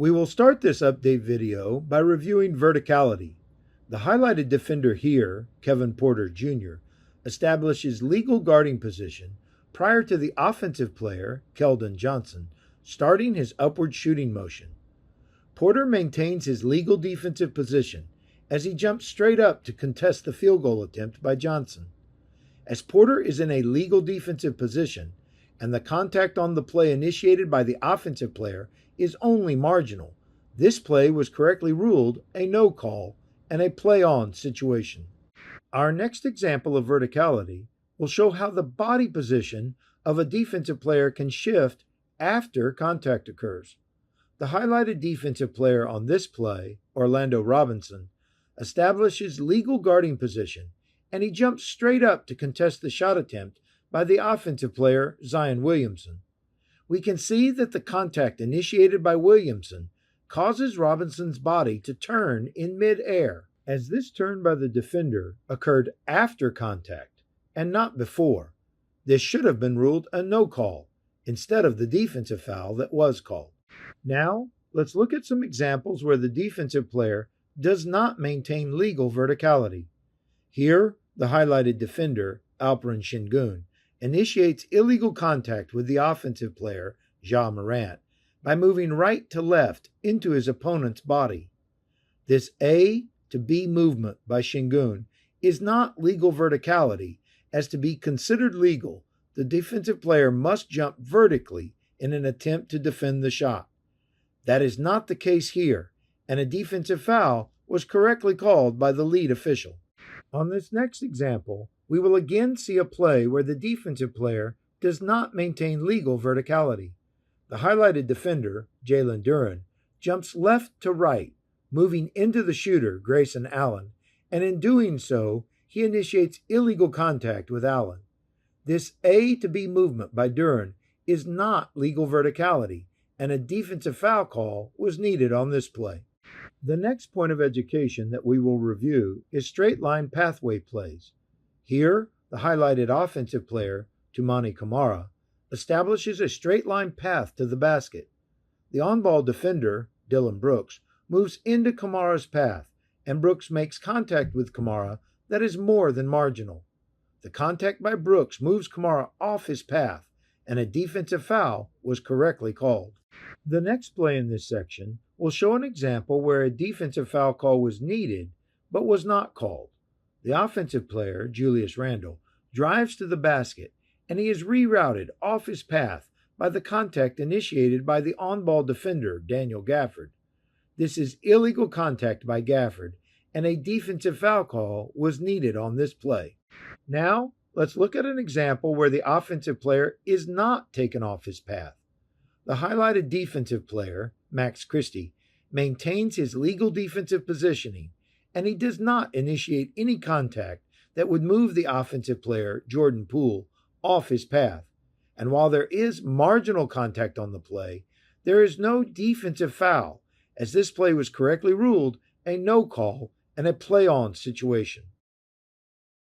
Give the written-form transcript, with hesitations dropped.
We will start this update video by reviewing verticality. The highlighted defender here, Kevin Porter Jr., establishes legal guarding position prior to the offensive player, Keldon Johnson, starting his upward shooting motion. Porter maintains his legal defensive position as he jumps straight up to contest the field goal attempt by Johnson. As Porter is in a legal defensive position and the contact on the play initiated by the offensive player is only marginal, this play was correctly ruled a no call and a play-on situation. Our next example of verticality will show how the body position of a defensive player can shift after contact occurs. The highlighted defensive player on this play, Orlando Robinson, establishes legal guarding position and he jumps straight up to contest the shot attempt by the offensive player, Zion Williamson. We can see that the contact initiated by Williamson causes Robinson's body to turn in mid-air, as this turn by the defender occurred after contact and not before. This should have been ruled a no call instead of the defensive foul that was called. Now, let's look at some examples where the defensive player does not maintain legal verticality. Here, the highlighted defender, Alperen Sengun, initiates illegal contact with the offensive player, Ja Morant, by moving right to left into his opponent's body. This A to B movement by Sengun is not legal verticality, as to be considered legal, the defensive player must jump vertically in an attempt to defend the shot. That is not the case here, and a defensive foul was correctly called by the lead official. On this next example, we will again see a play where the defensive player does not maintain legal verticality. The highlighted defender, Jalen Duren, jumps left to right, moving into the shooter, Grayson Allen, and in doing so, he initiates illegal contact with Allen. This A to B movement by Duren is not legal verticality, and a defensive foul call was needed on this play. The next point of education that we will review is straight line pathway plays. Here, the highlighted offensive player, Toumani Camara, establishes a straight line path to the basket. The on-ball defender, Dillon Brooks, moves into Camara's path, and Brooks makes contact with Camara that is more than marginal. The contact by Brooks moves Camara off his path, and a defensive foul was correctly called. The next play in this section will show an example where a defensive foul call was needed but was not called. The offensive player, Julius Randle, drives to the basket and he is rerouted off his path by the contact initiated by the on-ball defender, Daniel Gafford. This is illegal contact by Gafford, and a defensive foul call was needed on this play. Now, let's look at an example where the offensive player is not taken off his path. The highlighted defensive player, Max Christie, maintains his legal defensive positioning, and he does not initiate any contact that would move the offensive player, Jordan Poole, off his path. And while there is marginal contact on the play, there is no defensive foul, as this play was correctly ruled a no call and a play-on situation.